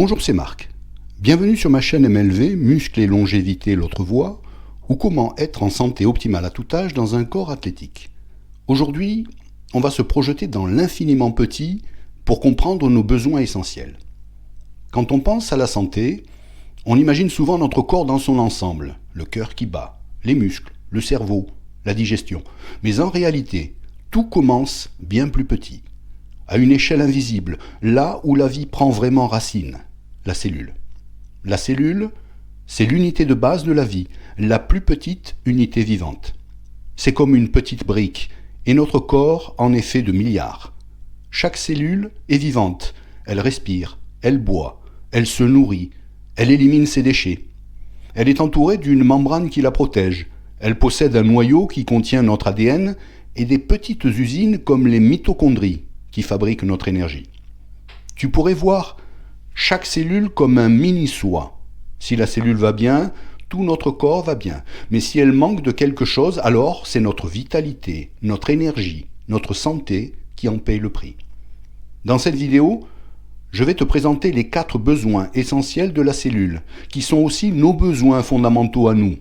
Bonjour, c'est Marc. Bienvenue sur ma chaîne MLV, Muscles et longévité l'autre voie, ou comment être en santé optimale à tout âge dans un corps athlétique. Aujourd'hui, on va se projeter dans l'infiniment petit pour comprendre nos besoins essentiels. Quand on pense à la santé, on imagine souvent notre corps dans son ensemble, le cœur qui bat, les muscles, le cerveau, la digestion. Mais en réalité, tout commence bien plus petit, à une échelle invisible, là où la vie prend vraiment racine, la cellule. La cellule, c'est l'unité de base de la vie, la plus petite unité vivante. C'est comme une petite brique, et notre corps en est fait de milliards. Chaque cellule est vivante, elle respire, elle boit, elle se nourrit, elle élimine ses déchets. Elle est entourée d'une membrane qui la protège, elle possède un noyau qui contient notre ADN et des petites usines comme les mitochondries qui fabriquent notre énergie. Tu pourrais voir chaque cellule comme un mini-soi. Si la cellule va bien, tout notre corps va bien. Mais si elle manque de quelque chose, alors c'est notre vitalité, notre énergie, notre santé qui en paye le prix. Dans cette vidéo, je vais te présenter les 4 besoins essentiels de la cellule, qui sont aussi nos besoins fondamentaux à nous.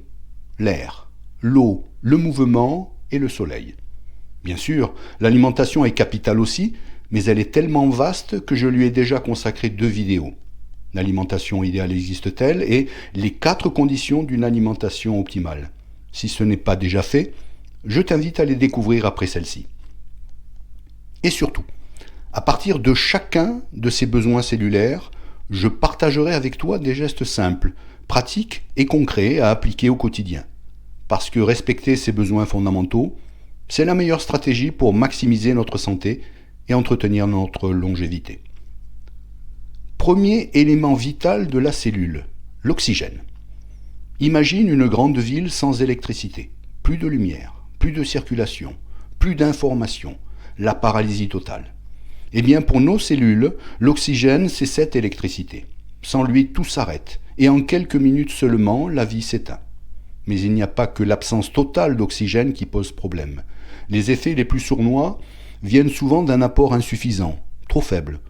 L'air, l'eau, le mouvement et le soleil. Bien sûr, l'alimentation est capitale aussi, mais elle est tellement vaste que je lui ai déjà consacré 2 vidéos. L'alimentation idéale existe-t-elle et les 4 conditions d'une alimentation optimale. Si ce n'est pas déjà fait, je t'invite à les découvrir après celle-ci. Et surtout, à partir de chacun de ces besoins cellulaires, je partagerai avec toi des gestes simples, pratiques et concrets à appliquer au quotidien. Parce que respecter ces besoins fondamentaux, c'est la meilleure stratégie pour maximiser notre santé et entretenir notre longévité. Premier élément vital de la cellule, l'oxygène. Imagine une grande ville sans électricité, plus de lumière, plus de circulation, plus d'information, la paralysie totale. Eh bien pour nos cellules, l'oxygène c'est cette électricité. Sans lui, tout s'arrête et en quelques minutes seulement, la vie s'éteint. Mais il n'y a pas que l'absence totale d'oxygène qui pose problème. Les effets les plus sournois viennent souvent d'un apport insuffisant, trop faible,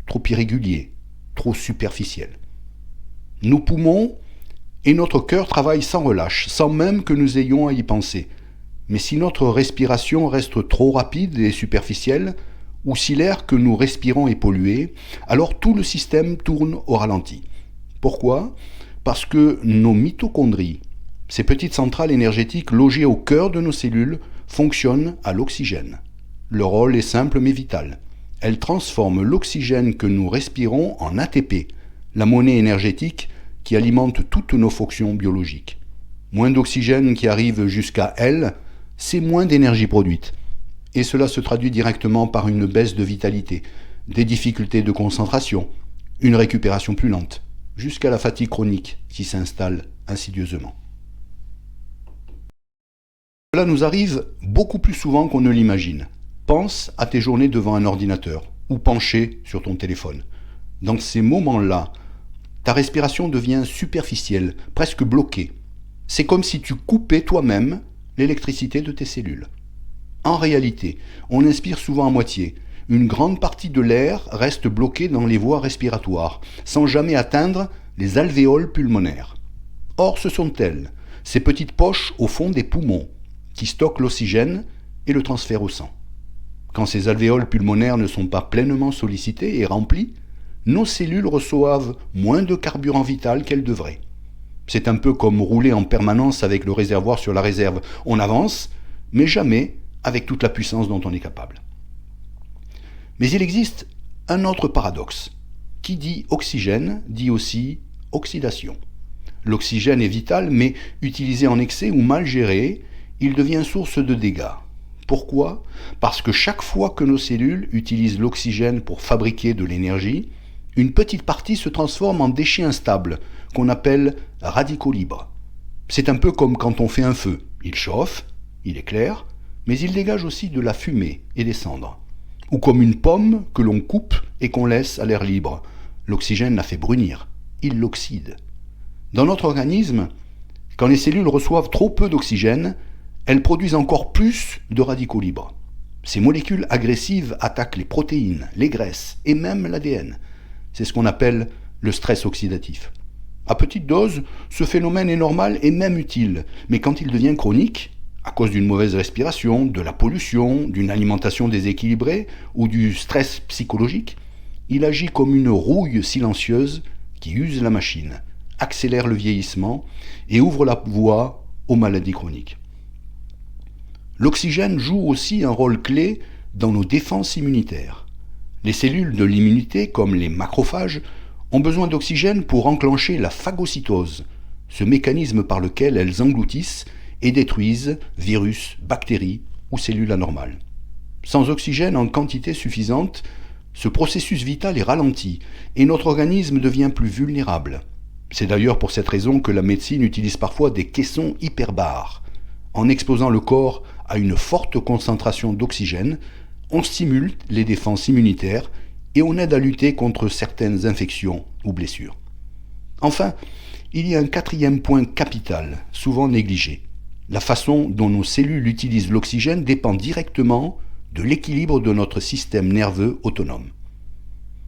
trop irrégulier, trop superficiel. Nos poumons et notre cœur travaillent sans relâche, sans même que nous ayons à y penser. Mais si notre respiration reste trop rapide et superficielle, ou si l'air que nous respirons est pollué, alors tout le système tourne au ralenti. Pourquoi ? Parce que nos mitochondries, ces petites centrales énergétiques logées au cœur de nos cellules, fonctionnent à l'oxygène. Leur rôle est simple mais vital. Elles transforment l'oxygène que nous respirons en ATP, la monnaie énergétique qui alimente toutes nos fonctions biologiques. Moins d'oxygène qui arrive jusqu'à elles, c'est moins d'énergie produite. Et cela se traduit directement par une baisse de vitalité, des difficultés de concentration, une récupération plus lente, jusqu'à la fatigue chronique qui s'installe insidieusement. Cela nous arrive beaucoup plus souvent qu'on ne l'imagine. Pense à tes journées devant un ordinateur ou penché sur ton téléphone. Dans ces moments-là, ta respiration devient superficielle, presque bloquée. C'est comme si tu coupais toi-même l'électricité de tes cellules. En réalité, on inspire souvent à moitié. Une grande partie de l'air reste bloquée dans les voies respiratoires, sans jamais atteindre les alvéoles pulmonaires. Or, ce sont elles, ces petites poches au fond des poumons, qui stockent l'oxygène et le transfèrent au sang. Quand ces alvéoles pulmonaires ne sont pas pleinement sollicitées et remplies, nos cellules reçoivent moins de carburant vital qu'elles devraient. C'est un peu comme rouler en permanence avec le réservoir sur la réserve. On avance, mais jamais avec toute la puissance dont on est capable. Mais il existe un autre paradoxe. Qui dit oxygène dit aussi oxydation. L'oxygène est vital, mais utilisé en excès ou mal géré, il devient source de dégâts. Pourquoi ? Parce que chaque fois que nos cellules utilisent l'oxygène pour fabriquer de l'énergie, une petite partie se transforme en déchets instables, qu'on appelle radicaux libres. C'est un peu comme quand on fait un feu. Il chauffe, il éclaire, mais il dégage aussi de la fumée et des cendres. Ou comme une pomme que l'on coupe et qu'on laisse à l'air libre. L'oxygène la fait brunir, il l'oxyde. Dans notre organisme, quand les cellules reçoivent trop peu d'oxygène, elles produisent encore plus de radicaux libres. Ces molécules agressives attaquent les protéines, les graisses et même l'ADN. C'est ce qu'on appelle le stress oxydatif. À petite dose, ce phénomène est normal et même utile, mais quand il devient chronique, à cause d'une mauvaise respiration, de la pollution, d'une alimentation déséquilibrée ou du stress psychologique, il agit comme une rouille silencieuse qui use la machine, accélère le vieillissement et ouvre la voie aux maladies chroniques. L'oxygène joue aussi un rôle clé dans nos défenses immunitaires. Les cellules de l'immunité, comme les macrophages, ont besoin d'oxygène pour enclencher la phagocytose, ce mécanisme par lequel elles engloutissent et détruisent virus, bactéries ou cellules anormales. Sans oxygène en quantité suffisante, ce processus vital est ralenti et notre organisme devient plus vulnérable. C'est d'ailleurs pour cette raison que la médecine utilise parfois des caissons hyperbares. En exposant le corps à une forte concentration d'oxygène, on stimule les défenses immunitaires et on aide à lutter contre certaines infections ou blessures. Enfin, il y a un quatrième point capital, souvent négligé. La façon dont nos cellules utilisent l'oxygène dépend directement de l'équilibre de notre système nerveux autonome.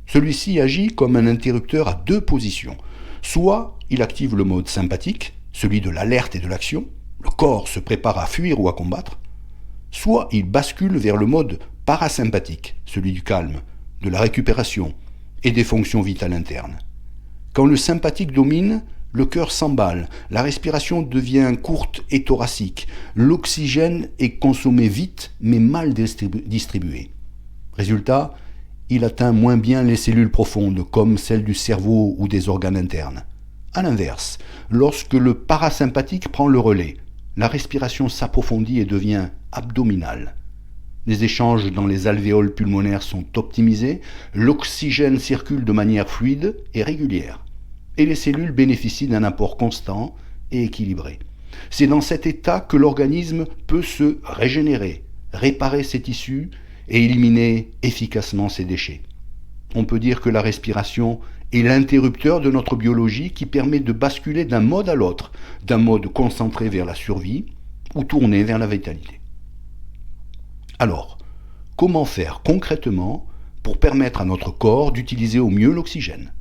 Celui-ci agit comme un interrupteur à deux positions. Soit il active le mode sympathique, celui de l'alerte et de l'action, le corps se prépare à fuir ou à combattre, soit il bascule vers le mode parasympathique, celui du calme, de la récupération et des fonctions vitales internes. Quand le sympathique domine, le cœur s'emballe, la respiration devient courte et thoracique, l'oxygène est consommé vite mais mal distribué. Résultat, il atteint moins bien les cellules profondes comme celles du cerveau ou des organes internes. A l'inverse, lorsque le parasympathique prend le relais, la respiration s'approfondit et devient abdominale. Les échanges dans les alvéoles pulmonaires sont optimisés, l'oxygène circule de manière fluide et régulière, et les cellules bénéficient d'un apport constant et équilibré. C'est dans cet état que l'organisme peut se régénérer, réparer ses tissus et éliminer efficacement ses déchets. On peut dire que la respiration est l'interrupteur de notre biologie qui permet de basculer d'un mode à l'autre, d'un mode concentré vers la survie ou tourné vers la vitalité. Alors, comment faire concrètement pour permettre à notre corps d'utiliser au mieux l'oxygène ?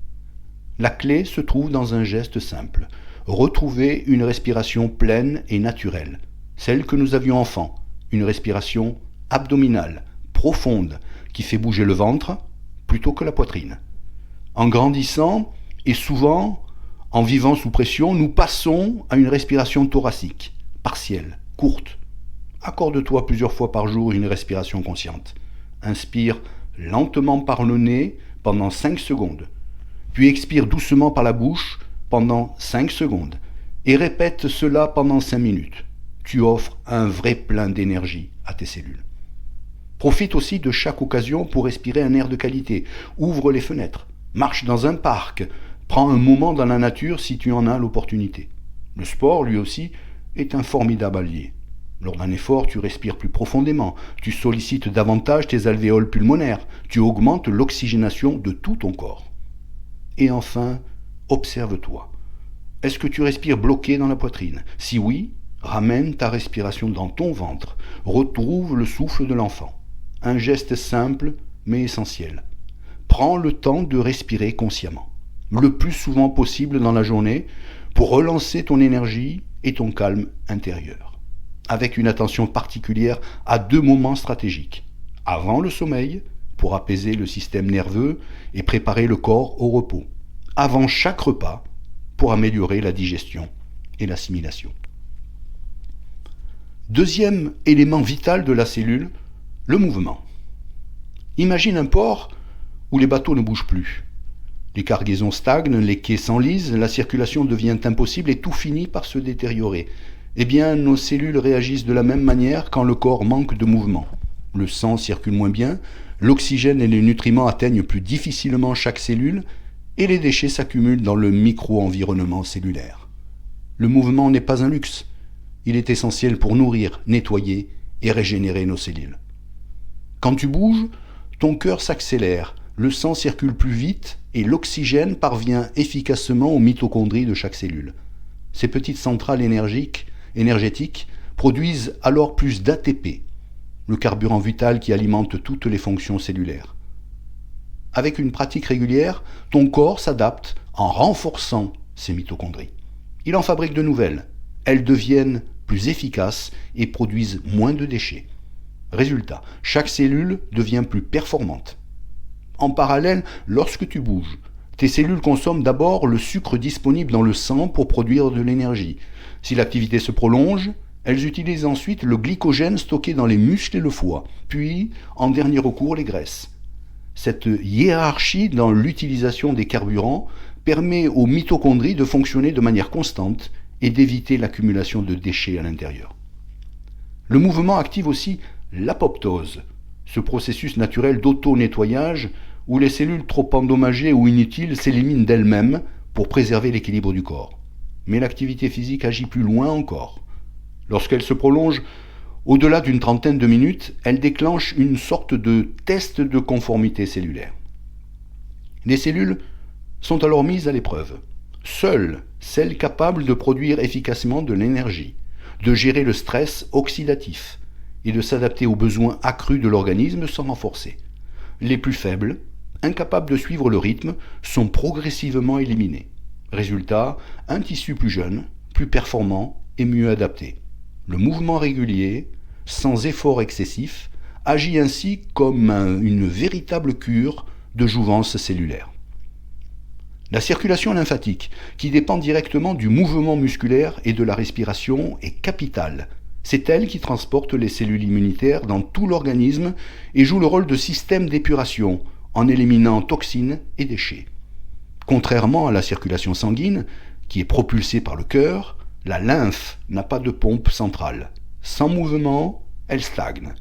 La clé se trouve dans un geste simple. Retrouver une respiration pleine et naturelle, celle que nous avions enfant, une respiration abdominale, profonde, qui fait bouger le ventre plutôt que la poitrine. En grandissant, et souvent en vivant sous pression, nous passons à une respiration thoracique, partielle, courte. Accorde-toi plusieurs fois par jour une respiration consciente. Inspire lentement par le nez pendant 5 secondes. Puis expire doucement par la bouche pendant 5 secondes. Et répète cela pendant 5 minutes. Tu offres un vrai plein d'énergie à tes cellules. Profite aussi de chaque occasion pour respirer un air de qualité. Ouvre les fenêtres, marche dans un parc, prends un moment dans la nature si tu en as l'opportunité. Le sport, lui aussi, est un formidable allié. Lors d'un effort, tu respires plus profondément, tu sollicites davantage tes alvéoles pulmonaires, tu augmentes l'oxygénation de tout ton corps. Et enfin, observe-toi. Est-ce que tu respires bloqué dans la poitrine ? Si oui, ramène ta respiration dans ton ventre, retrouve le souffle de l'enfant. Un geste simple mais essentiel. Prends le temps de respirer consciemment, le plus souvent possible dans la journée, pour relancer ton énergie et ton calme intérieur, avec une attention particulière à 2 moments stratégiques. Avant le sommeil, pour apaiser le système nerveux et préparer le corps au repos. Avant chaque repas, pour améliorer la digestion et l'assimilation. Deuxième élément vital de la cellule, le mouvement. Imagine un port où les bateaux ne bougent plus. Les cargaisons stagnent, les quais s'enlisent, la circulation devient impossible et tout finit par se détériorer. Eh bien, nos cellules réagissent de la même manière quand le corps manque de mouvement. Le sang circule moins bien, l'oxygène et les nutriments atteignent plus difficilement chaque cellule et les déchets s'accumulent dans le micro-environnement cellulaire. Le mouvement n'est pas un luxe. Il est essentiel pour nourrir, nettoyer et régénérer nos cellules. Quand tu bouges, ton cœur s'accélère, le sang circule plus vite et l'oxygène parvient efficacement aux mitochondries de chaque cellule. Ces petites centrales énergétiques produisent alors plus d'ATP, le carburant vital qui alimente toutes les fonctions cellulaires. Avec une pratique régulière, ton corps s'adapte en renforçant ces mitochondries. Il en fabrique de nouvelles. Elles deviennent plus efficaces et produisent moins de déchets. Résultat, chaque cellule devient plus performante. En parallèle, lorsque tu bouges, tes cellules consomment d'abord le sucre disponible dans le sang pour produire de l'énergie. Si l'activité se prolonge, elles utilisent ensuite le glycogène stocké dans les muscles et le foie, puis, en dernier recours, les graisses. Cette hiérarchie dans l'utilisation des carburants permet aux mitochondries de fonctionner de manière constante et d'éviter l'accumulation de déchets à l'intérieur. Le mouvement active aussi l'apoptose, ce processus naturel d'auto-nettoyage où les cellules trop endommagées ou inutiles s'éliminent d'elles-mêmes pour préserver l'équilibre du corps. Mais l'activité physique agit plus loin encore. Lorsqu'elle se prolonge au-delà d'une trentaine de minutes, elle déclenche une sorte de test de conformité cellulaire. Les cellules sont alors mises à l'épreuve. Seules celles capables de produire efficacement de l'énergie, de gérer le stress oxydatif et de s'adapter aux besoins accrus de l'organisme sont renforcées. Les plus faibles, incapables de suivre le rythme, sont progressivement éliminés. Résultat, un tissu plus jeune, plus performant et mieux adapté. Le mouvement régulier, sans effort excessif, agit ainsi comme une véritable cure de jouvence cellulaire. La circulation lymphatique, qui dépend directement du mouvement musculaire et de la respiration, est capitale. C'est elle qui transporte les cellules immunitaires dans tout l'organisme et joue le rôle de système d'épuration en éliminant toxines et déchets. Contrairement à la circulation sanguine, qui est propulsée par le cœur, la lymphe n'a pas de pompe centrale. Sans mouvement, elle stagne.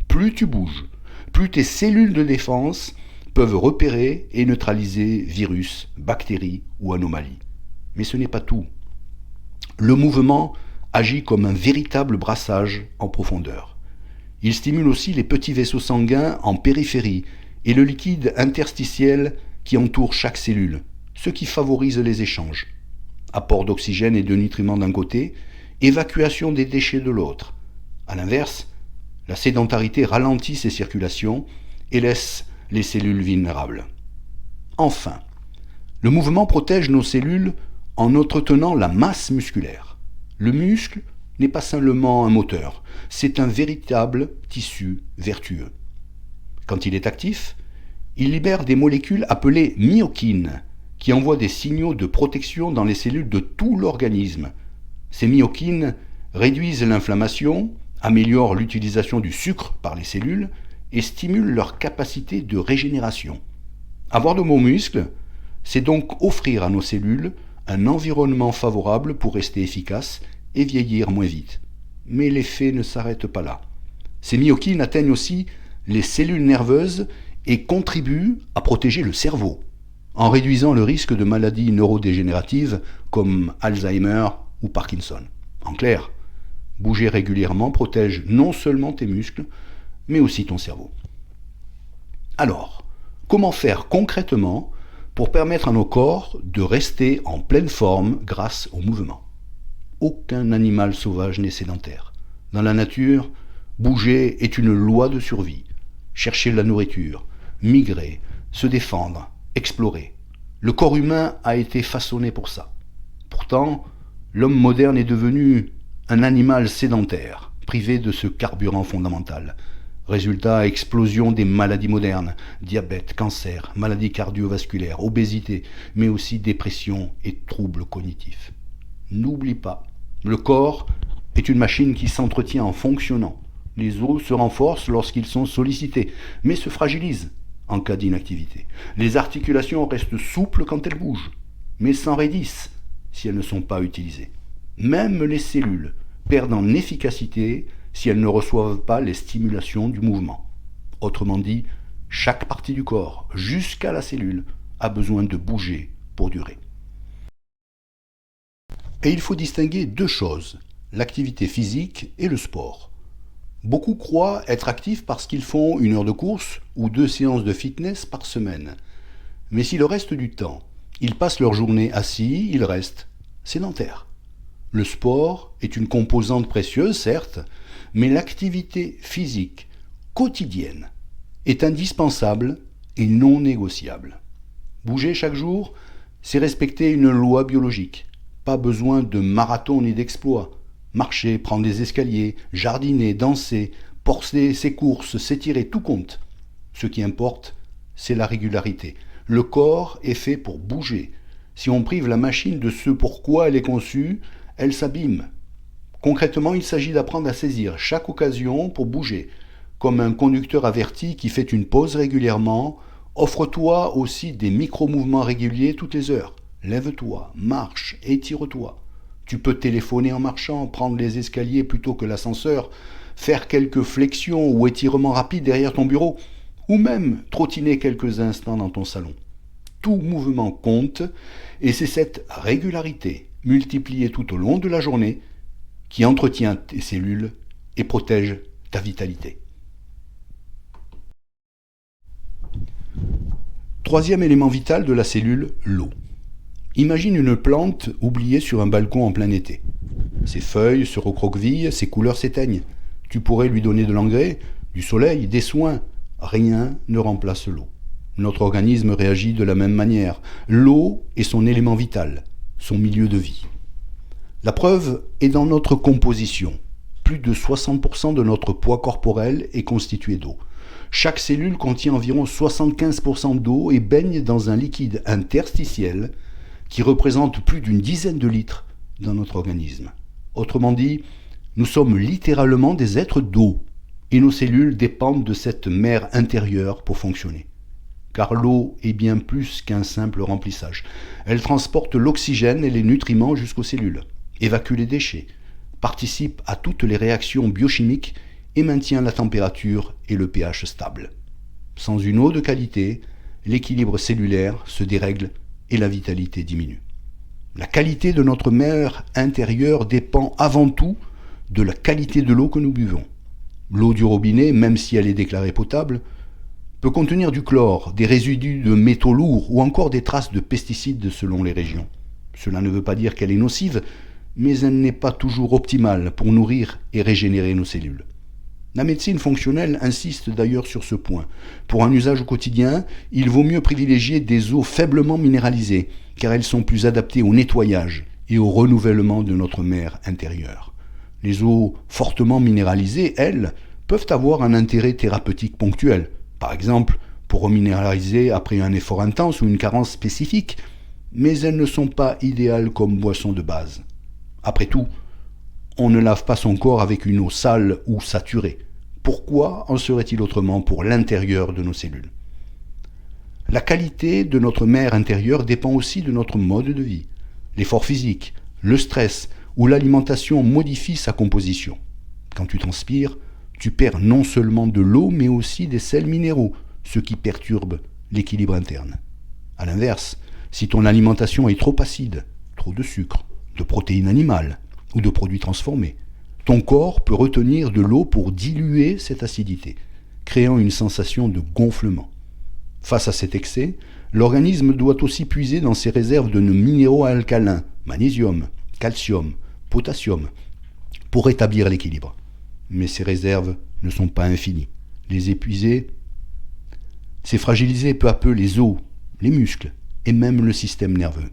Plus tu bouges, plus tes cellules de défense peuvent repérer et neutraliser virus, bactéries ou anomalies. Mais ce n'est pas tout. Le mouvement agit comme un véritable brassage en profondeur. Il stimule aussi les petits vaisseaux sanguins en périphérie et le liquide interstitiel qui entoure chaque cellule, ce qui favorise les échanges. Apport d'oxygène et de nutriments d'un côté, évacuation des déchets de l'autre. A l'inverse, la sédentarité ralentit ces circulations et laisse les cellules vulnérables. Enfin, le mouvement protège nos cellules en entretenant la masse musculaire. Le muscle n'est pas seulement un moteur, c'est un véritable tissu vertueux. Quand il est actif, il libère des molécules appelées myokines, qui envoient des signaux de protection dans les cellules de tout l'organisme. Ces myokines réduisent l'inflammation, améliorent l'utilisation du sucre par les cellules et stimulent leur capacité de régénération. Avoir de beaux muscles, c'est donc offrir à nos cellules un environnement favorable pour rester efficaces et vieillir moins vite. Mais l'effet ne s'arrête pas là. Ces myokines atteignent aussi les cellules nerveuses et contribuent à protéger le cerveau, en réduisant le risque de maladies neurodégénératives comme Alzheimer ou Parkinson. En clair, bouger régulièrement protège non seulement tes muscles, mais aussi ton cerveau. Alors, comment faire concrètement pour permettre à nos corps de rester en pleine forme grâce au mouvement? Aucun animal sauvage n'est sédentaire. Dans la nature, bouger est une loi de survie. Chercher de la nourriture, migrer, se défendre, explorer. Le corps humain a été façonné pour ça. Pourtant, l'homme moderne est devenu un animal sédentaire, privé de ce carburant fondamental. Résultat, explosion des maladies modernes, diabète, cancer, maladies cardiovasculaires, obésité, mais aussi dépression et troubles cognitifs. N'oublie pas, le corps est une machine qui s'entretient en fonctionnant. Les os se renforcent lorsqu'ils sont sollicités, mais se fragilisent en cas d'inactivité. Les articulations restent souples quand elles bougent, mais s'enraidissent si elles ne sont pas utilisées. Même les cellules perdent en efficacité si elles ne reçoivent pas les stimulations du mouvement. Autrement dit, chaque partie du corps, jusqu'à la cellule, a besoin de bouger pour durer. Et il faut distinguer deux choses, l'activité physique et le sport. Beaucoup croient être actifs parce qu'ils font 1 heure de course ou 2 séances de fitness par semaine. Mais si le reste du temps, ils passent leur journée assis, ils restent sédentaires. Le sport est une composante précieuse, certes, mais l'activité physique quotidienne est indispensable et non négociable. Bouger chaque jour, c'est respecter une loi biologique. Pas besoin de marathon ni d'exploit. Marcher, prendre des escaliers, jardiner, danser, porter ses courses, s'étirer, tout compte. Ce qui importe, c'est la régularité. Le corps est fait pour bouger. Si on prive la machine de ce pourquoi elle est conçue, elle s'abîme. Concrètement, il s'agit d'apprendre à saisir chaque occasion pour bouger. Comme un conducteur averti qui fait une pause régulièrement, offre-toi aussi des micro-mouvements réguliers toutes les heures. Lève-toi, marche, étire-toi. Tu peux téléphoner en marchant, prendre les escaliers plutôt que l'ascenseur, faire quelques flexions ou étirements rapides derrière ton bureau, ou même trottiner quelques instants dans ton salon. Tout mouvement compte, et c'est cette régularité, multipliée tout au long de la journée, qui entretient tes cellules et protège ta vitalité. Troisième élément vital de la cellule, l'eau. Imagine une plante oubliée sur un balcon en plein été. Ses feuilles se recroquevillent, ses couleurs s'éteignent. Tu pourrais lui donner de l'engrais, du soleil, des soins. Rien ne remplace l'eau. Notre organisme réagit de la même manière. L'eau est son élément vital, son milieu de vie. La preuve est dans notre composition. Plus de 60% de notre poids corporel est constitué d'eau. Chaque cellule contient environ 75% d'eau et baigne dans un liquide interstitiel qui représente plus d'une dizaine de litres dans notre organisme. Autrement dit, nous sommes littéralement des êtres d'eau et nos cellules dépendent de cette mer intérieure pour fonctionner. Car l'eau est bien plus qu'un simple remplissage. Elle transporte l'oxygène et les nutriments jusqu'aux cellules, évacue les déchets, participe à toutes les réactions biochimiques et maintient la température et le pH stable. Sans une eau de qualité, l'équilibre cellulaire se dérègle et la vitalité diminue. La qualité de notre mer intérieure dépend avant tout de la qualité de l'eau que nous buvons. L'eau du robinet, même si elle est déclarée potable, peut contenir du chlore, des résidus de métaux lourds ou encore des traces de pesticides selon les régions. Cela ne veut pas dire qu'elle est nocive, mais elle n'est pas toujours optimale pour nourrir et régénérer nos cellules. La médecine fonctionnelle insiste d'ailleurs sur ce point. Pour un usage au quotidien, il vaut mieux privilégier des eaux faiblement minéralisées, car elles sont plus adaptées au nettoyage et au renouvellement de notre mer intérieure. Les eaux fortement minéralisées, elles, peuvent avoir un intérêt thérapeutique ponctuel, par exemple pour reminéraliser après un effort intense ou une carence spécifique, mais elles ne sont pas idéales comme boisson de base. Après tout, on ne lave pas son corps avec une eau sale ou saturée. Pourquoi en serait-il autrement pour l'intérieur de nos cellules ? La qualité de notre mer intérieure dépend aussi de notre mode de vie. L'effort physique, le stress ou l'alimentation modifient sa composition. Quand tu transpires, tu perds non seulement de l'eau mais aussi des sels minéraux, ce qui perturbe l'équilibre interne. A l'inverse, si ton alimentation est trop acide, trop de sucre, de protéines animales, ou de produits transformés. Ton corps peut retenir de l'eau pour diluer cette acidité, créant une sensation de gonflement. Face à cet excès, l'organisme doit aussi puiser dans ses réserves de minéraux alcalins, magnésium, calcium, potassium, pour rétablir l'équilibre. Mais ces réserves ne sont pas infinies. Les épuiser, c'est fragiliser peu à peu les os, les muscles et même le système nerveux.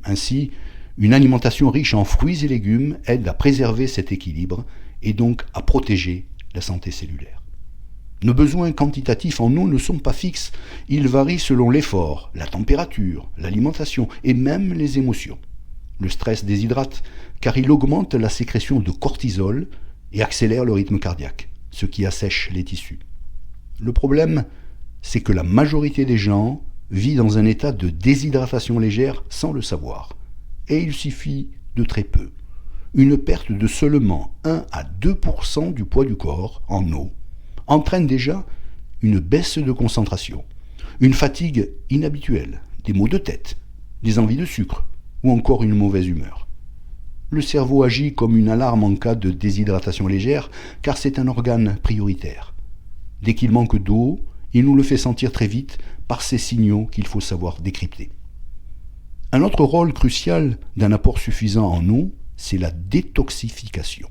Ainsi, une alimentation riche en fruits et légumes aide à préserver cet équilibre et donc à protéger la santé cellulaire. Nos besoins quantitatifs en eau ne sont pas fixes, ils varient selon l'effort, la température, l'alimentation et même les émotions. Le stress déshydrate car il augmente la sécrétion de cortisol et accélère le rythme cardiaque, ce qui assèche les tissus. Le problème, c'est que la majorité des gens vit dans un état de déshydratation légère sans le savoir. Et il suffit de très peu. Une perte de seulement 1 à 2% du poids du corps en eau entraîne déjà une baisse de concentration, une fatigue inhabituelle, des maux de tête, des envies de sucre ou encore une mauvaise humeur. Le cerveau agit comme une alarme en cas de déshydratation légère car c'est un organe prioritaire. Dès qu'il manque d'eau, il nous le fait sentir très vite par ces signaux qu'il faut savoir décrypter. Un autre rôle crucial d'un apport suffisant en eau, c'est la détoxification.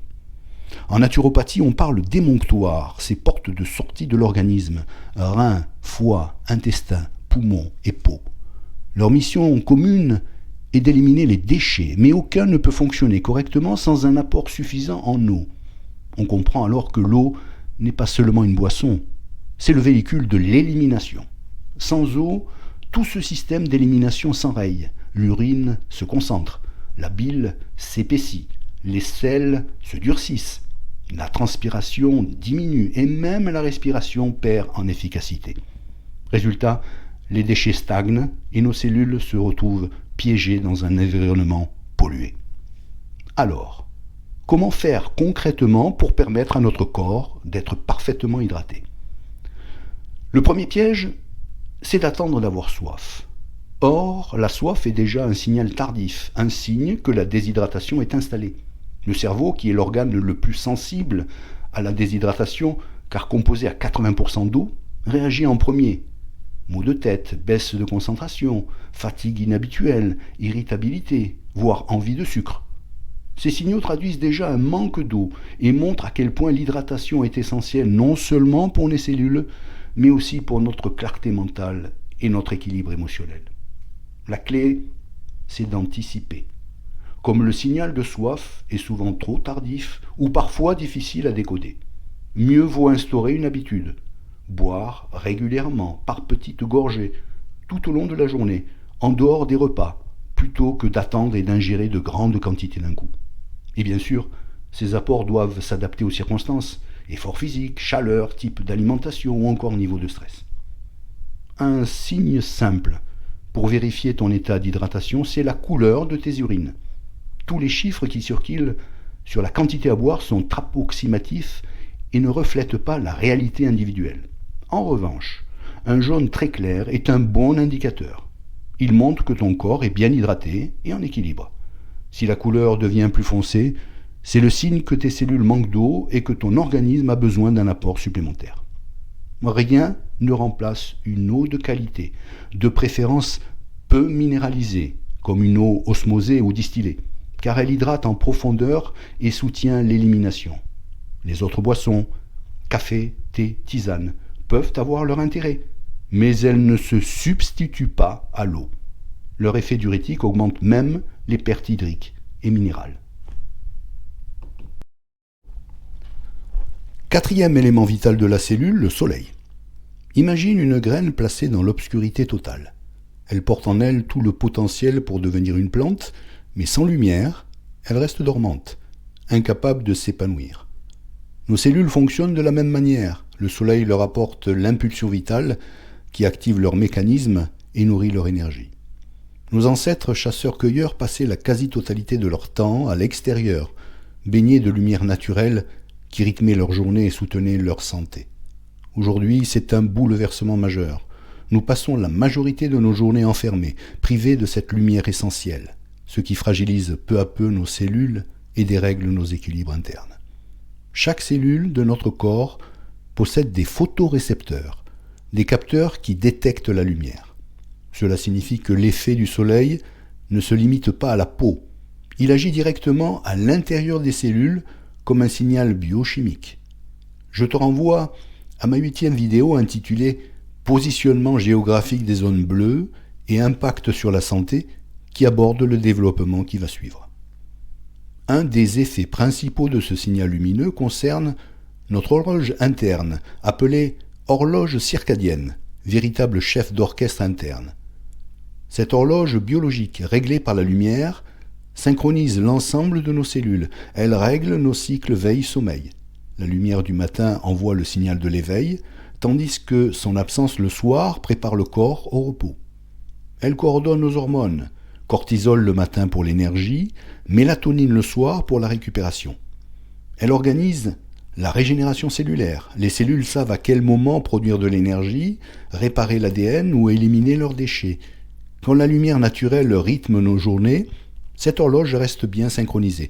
En naturopathie, on parle d'émonctoire, ces portes de sortie de l'organisme, reins, foie, intestin, poumons et peau. Leur mission commune est d'éliminer les déchets, mais aucun ne peut fonctionner correctement sans un apport suffisant en eau. On comprend alors que l'eau n'est pas seulement une boisson, c'est le véhicule de l'élimination. Sans eau, tout ce système d'élimination s'enraye, l'urine se concentre, la bile s'épaissit, les selles se durcissent, la transpiration diminue et même la respiration perd en efficacité. Résultat, les déchets stagnent et nos cellules se retrouvent piégées dans un environnement pollué. Alors, comment faire concrètement pour permettre à notre corps d'être parfaitement hydraté ? Le premier piège, c'est d'attendre d'avoir soif. Or, la soif est déjà un signal tardif, un signe que la déshydratation est installée. Le cerveau, qui est l'organe le plus sensible à la déshydratation, car composé à 80% d'eau, réagit en premier. Maux de tête, baisse de concentration, fatigue inhabituelle, irritabilité, voire envie de sucre. Ces signaux traduisent déjà un manque d'eau et montrent à quel point l'hydratation est essentielle non seulement pour les cellules, mais aussi pour notre clarté mentale et notre équilibre émotionnel. La clé, c'est d'anticiper. Comme le signal de soif est souvent trop tardif ou parfois difficile à décoder, mieux vaut instaurer une habitude. Boire régulièrement, par petites gorgées, tout au long de la journée, en dehors des repas, plutôt que d'attendre et d'ingérer de grandes quantités d'un coup. Et bien sûr, ces apports doivent s'adapter aux circonstances, effort physique, chaleur, type d'alimentation ou encore niveau de stress. Un signe simple pour vérifier ton état d'hydratation, c'est la couleur de tes urines. Tous les chiffres qui circulent sur la quantité à boire sont approximatifs et ne reflètent pas la réalité individuelle. En revanche, un jaune très clair est un bon indicateur. Il montre que ton corps est bien hydraté et en équilibre. Si la couleur devient plus foncée, c'est le signe que tes cellules manquent d'eau et que ton organisme a besoin d'un apport supplémentaire. Rien ne remplace une eau de qualité, de préférence peu minéralisée, comme une eau osmosée ou distillée, car elle hydrate en profondeur et soutient l'élimination. Les autres boissons, café, thé, tisane, peuvent avoir leur intérêt, mais elles ne se substituent pas à l'eau. Leur effet diurétique augmente même les pertes hydriques et minérales. Quatrième élément vital de la cellule, le soleil. Imagine une graine placée dans l'obscurité totale. Elle porte en elle tout le potentiel pour devenir une plante, mais sans lumière, elle reste dormante, incapable de s'épanouir. Nos cellules fonctionnent de la même manière. Le soleil leur apporte l'impulsion vitale qui active leur mécanisme et nourrit leur énergie. Nos ancêtres chasseurs-cueilleurs passaient la quasi-totalité de leur temps à l'extérieur, baignés de lumière naturelle qui rythmait leur journée et soutenait leur santé. Aujourd'hui, c'est un bouleversement majeur. Nous passons la majorité de nos journées enfermées, privés de cette lumière essentielle, ce qui fragilise peu à peu nos cellules et dérègle nos équilibres internes. Chaque cellule de notre corps possède des photorécepteurs, des capteurs qui détectent la lumière. Cela signifie que l'effet du soleil ne se limite pas à la peau. Il agit directement à l'intérieur des cellules comme un signal biochimique. Je te renvoie à ma 8e vidéo intitulée « Positionnement géographique des zones bleues et impact sur la santé » qui aborde le développement qui va suivre. Un des effets principaux de ce signal lumineux concerne notre horloge interne, appelée horloge circadienne, véritable chef d'orchestre interne. Cette horloge biologique, réglée par la lumière, synchronise l'ensemble de nos cellules. Elle règle nos cycles veille-sommeil. La lumière du matin envoie le signal de l'éveil, tandis que son absence le soir prépare le corps au repos. Elle coordonne nos hormones, cortisol le matin pour l'énergie, mélatonine le soir pour la récupération. Elle organise la régénération cellulaire. Les cellules savent à quel moment produire de l'énergie, réparer l'ADN ou éliminer leurs déchets. Quand la lumière naturelle rythme nos journées, cette horloge reste bien synchronisée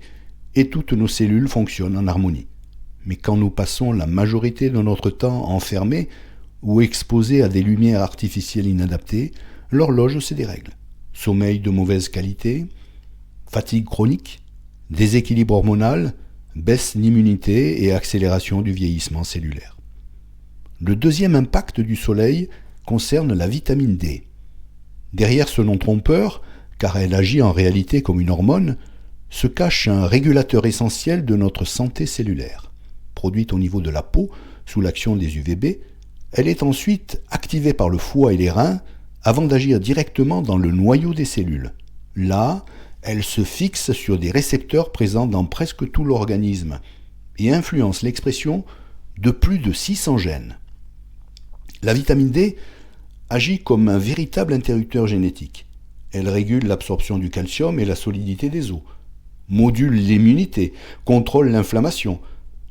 et toutes nos cellules fonctionnent en harmonie. Mais quand nous passons la majorité de notre temps enfermés ou exposés à des lumières artificielles inadaptées, l'horloge se dérègle. Sommeil de mauvaise qualité, fatigue chronique, déséquilibre hormonal, baisse l'immunité et accélération du vieillissement cellulaire. Le deuxième impact du soleil concerne la vitamine D. Derrière ce nom trompeur, car elle agit en réalité comme une hormone, se cache un régulateur essentiel de notre santé cellulaire. Produite au niveau de la peau, sous l'action des UVB, elle est ensuite activée par le foie et les reins avant d'agir directement dans le noyau des cellules. Là, elle se fixe sur des récepteurs présents dans presque tout l'organisme et influence l'expression de plus de 600 gènes. La vitamine D agit comme un véritable interrupteur génétique. Elle régule l'absorption du calcium et la solidité des os, module l'immunité, contrôle l'inflammation,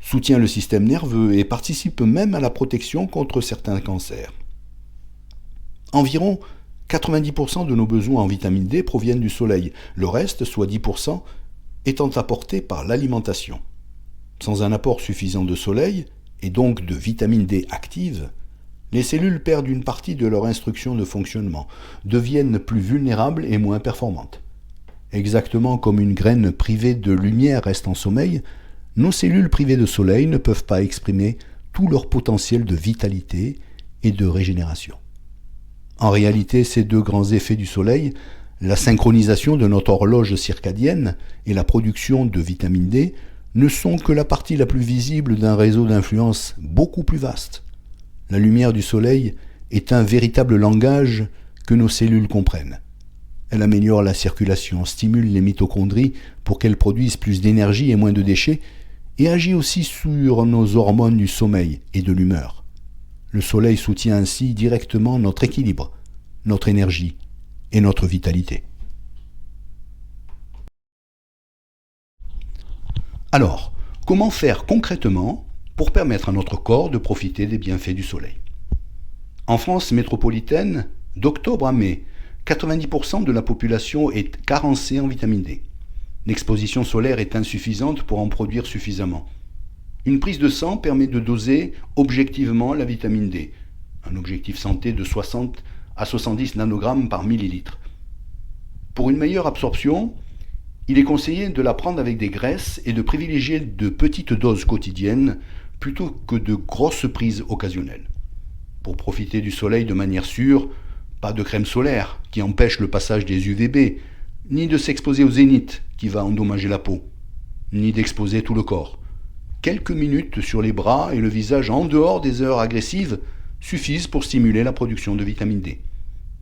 soutient le système nerveux et participe même à la protection contre certains cancers. Environ 90% de nos besoins en vitamine D proviennent du soleil, le reste, soit 10%, étant apporté par l'alimentation. Sans un apport suffisant de soleil, et donc de vitamine D active, les cellules perdent une partie de leur instruction de fonctionnement, deviennent plus vulnérables et moins performantes. Exactement comme une graine privée de lumière reste en sommeil, nos cellules privées de soleil ne peuvent pas exprimer tout leur potentiel de vitalité et de régénération. En réalité, ces deux grands effets du soleil, la synchronisation de notre horloge circadienne et la production de vitamine D, ne sont que la partie la plus visible d'un réseau d'influence beaucoup plus vaste. La lumière du soleil est un véritable langage que nos cellules comprennent. Elle améliore la circulation, stimule les mitochondries pour qu'elles produisent plus d'énergie et moins de déchets, et agit aussi sur nos hormones du sommeil et de l'humeur. Le soleil soutient ainsi directement notre équilibre, notre énergie et notre vitalité. Alors, comment faire concrètement pour permettre à notre corps de profiter des bienfaits du soleil? En France métropolitaine, d'octobre à mai, 90% de la population est carencée en vitamine D. L'exposition solaire est insuffisante pour en produire suffisamment. Une prise de sang permet de doser objectivement la vitamine D, un objectif santé de 60 à 70 nanogrammes par millilitre. Pour une meilleure absorption, il est conseillé de la prendre avec des graisses et de privilégier de petites doses quotidiennes plutôt que de grosses prises occasionnelles. Pour profiter du soleil de manière sûre, pas de crème solaire qui empêche le passage des UVB, ni de s'exposer au zénith qui va endommager la peau, ni d'exposer tout le corps. Quelques minutes sur les bras et le visage en dehors des heures agressives suffisent pour stimuler la production de vitamine D.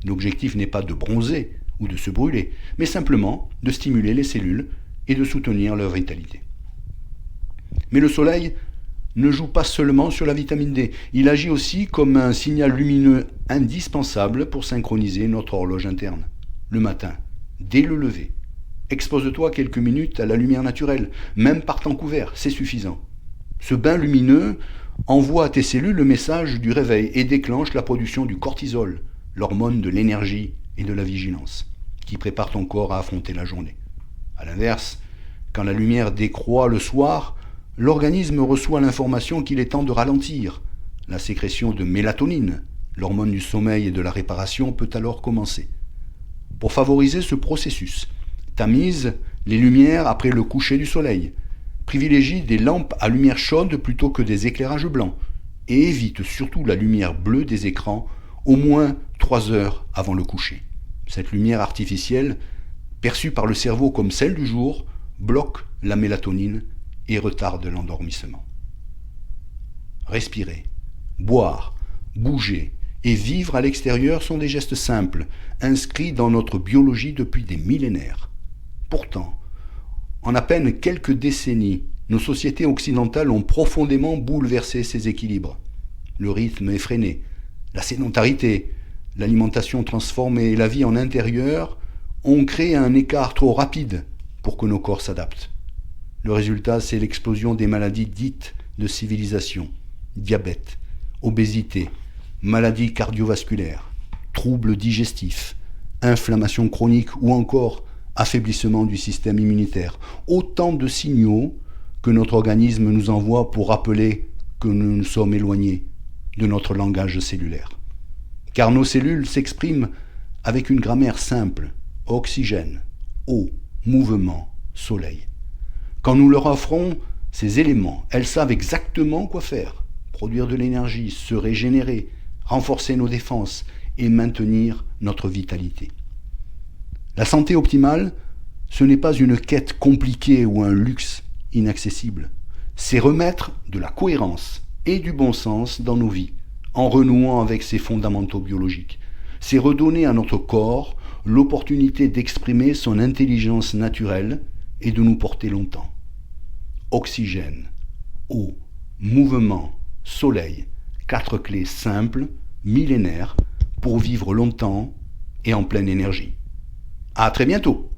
L'objectif n'est pas de bronzer ou de se brûler, mais simplement de stimuler les cellules et de soutenir leur vitalité. Mais le soleil ne joue pas seulement sur la vitamine D, il agit aussi comme un signal lumineux indispensable pour synchroniser notre horloge interne. Le matin, dès le lever, expose-toi quelques minutes à la lumière naturelle, même par temps couvert, c'est suffisant. Ce bain lumineux envoie à tes cellules le message du réveil et déclenche la production du cortisol, l'hormone de l'énergie et de la vigilance, qui prépare ton corps à affronter la journée. A l'inverse, quand la lumière décroît le soir, l'organisme reçoit l'information qu'il est temps de ralentir. La sécrétion de mélatonine, l'hormone du sommeil et de la réparation, peut alors commencer. Pour favoriser ce processus, tamise les lumières après le coucher du soleil, privilégie des lampes à lumière chaude plutôt que des éclairages blancs, et évite surtout la lumière bleue des écrans au moins 3 heures avant le coucher. Cette lumière artificielle, perçue par le cerveau comme celle du jour, bloque la mélatonine et retarde l'endormissement. Respirer, boire, bouger et vivre à l'extérieur sont des gestes simples, inscrits dans notre biologie depuis des millénaires. Pourtant, en à peine quelques décennies, nos sociétés occidentales ont profondément bouleversé ces équilibres. Le rythme effréné, la sédentarité, l'alimentation transformée et la vie en intérieur ont créé un écart trop rapide pour que nos corps s'adaptent. Le résultat, c'est l'explosion des maladies dites de civilisation, diabète, obésité, maladies cardiovasculaires, troubles digestifs, inflammation chronique ou encore affaiblissement du système immunitaire. Autant de signaux que notre organisme nous envoie pour rappeler que nous nous sommes éloignés de notre langage cellulaire. Car nos cellules s'expriment avec une grammaire simple: oxygène, eau, mouvement, soleil. Quand nous leur offrons Ces éléments, elles savent exactement quoi faire. Produire de l'énergie, se régénérer, renforcer nos défenses et maintenir notre vitalité. La santé optimale, ce n'est pas une quête compliquée ou un luxe inaccessible. C'est remettre de la cohérence et du bon sens dans nos vies, en renouant avec ses fondamentaux biologiques. C'est redonner à notre corps l'opportunité d'exprimer son intelligence naturelle et de nous porter longtemps. Oxygène, eau, mouvement, soleil, 4 clés simples, millénaires, pour vivre longtemps et en pleine énergie. À très bientôt!